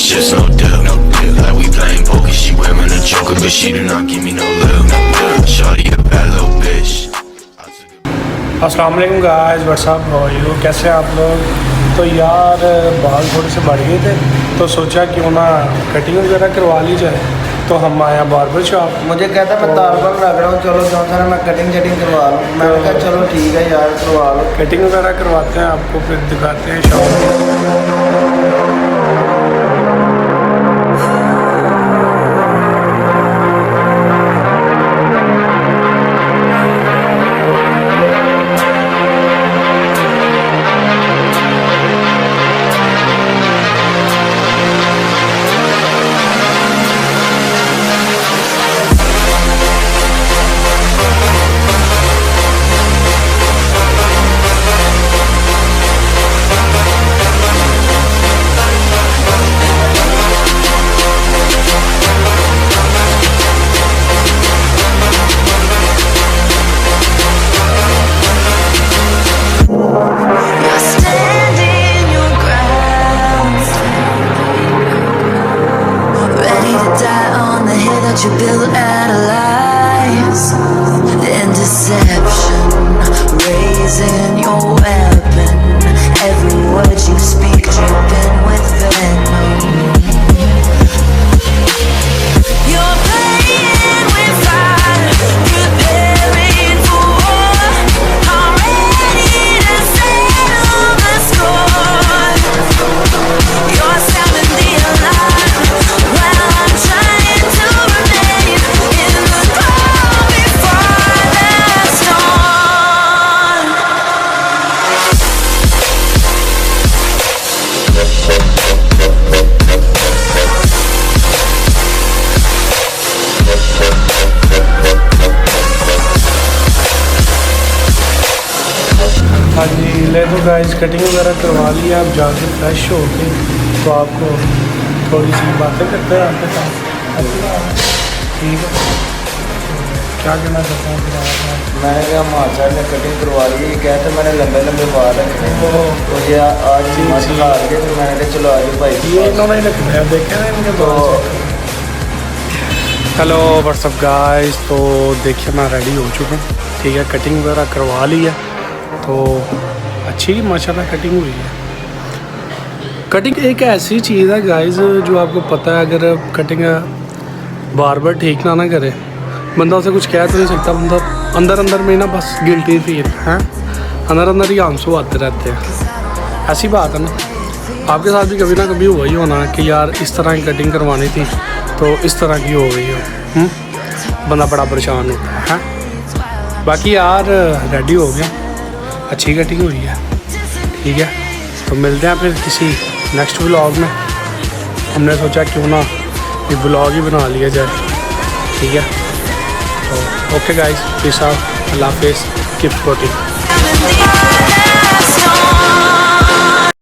it's just no deal. Like we playing poker, she wearing a choker, but she do not give me no love. Shawty a bad little bitch. अस्सलाम वालेकुम guys, what's up how are you, कैसे हैं आप लोग। तो यार बाल थोड़े से बढ़ गए थे तो सोचा क्यों ना कटिंग वगैरह करवा ली जाए। तो हम आया बार्बर शॉप। मुझे कहता मैं तारबल लग रहा हूँ, चलो जो मैं कटिंग करवा लूँ। मैंने कहा चलो ठीक है यार करवा लो। कटिंग वगैरह करवाते हैं, आपको फिर दिखाते हैं shop. You build out of lies and deception, raising your weapon. Every word you speak dripping with venom. You're playing with fire, preparing for war. I'm ready to settle the score. You're sounding the alarm while I'm trying to हाँ जी, ले तो guys cutting वगैरह करवा लिया। अब जाके fresh हो के तो आपको थोड़ी सी बातें करते हैं आपके साथ। ठीक है, क्या कहना चाहते हैं फिर आप? मैंने कहा माशा ने कटिंग करवा ली। ये कहते मैंने लंबे लंबे बाल रखे तो ये आज मसला आ गया। तो मैंने कहा चलो आज भाई ये इन्होंने ही रखना है, देखे ना इनके तो। हेलो व्हाट्सअप गाइस, तो देखिए मैं रेडी हो चुका हूँ। ठीक है, कटिंग वगैरह करवा ली है तो अच्छी माशाल्लाह कटिंग हुई है। कटिंग एक ऐसी चीज़ है गाइस जो आपको पता है, अगर कटिंग बार ठीक ना करे बंदा उसे कुछ कह तो नहीं सकता। बंदा अंदर अंदर में ना बस गिल्टी फील है, अंदर अंदर ही आंसू आते रहते हैं। ऐसी बात है ना, आपके साथ भी कभी ना कभी हुआ ही होना कि यार इस तरह की कटिंग करवानी थी तो इस तरह की हो गई हो। बंदा बड़ा परेशान होता है। बाकी यार रेडी हो गया, अच्छी कटिंग हुई है। ठीक है, तो मिलते हैं फिर किसी नेक्स्ट व्लॉग में। हमने सोचा क्यों ना ये व्लॉग ही बना लिया जाए। ठीक है, तो ओके गाइस, पीस आउट, अल्लाह हाफिज़, कीप सपोर्टिंग।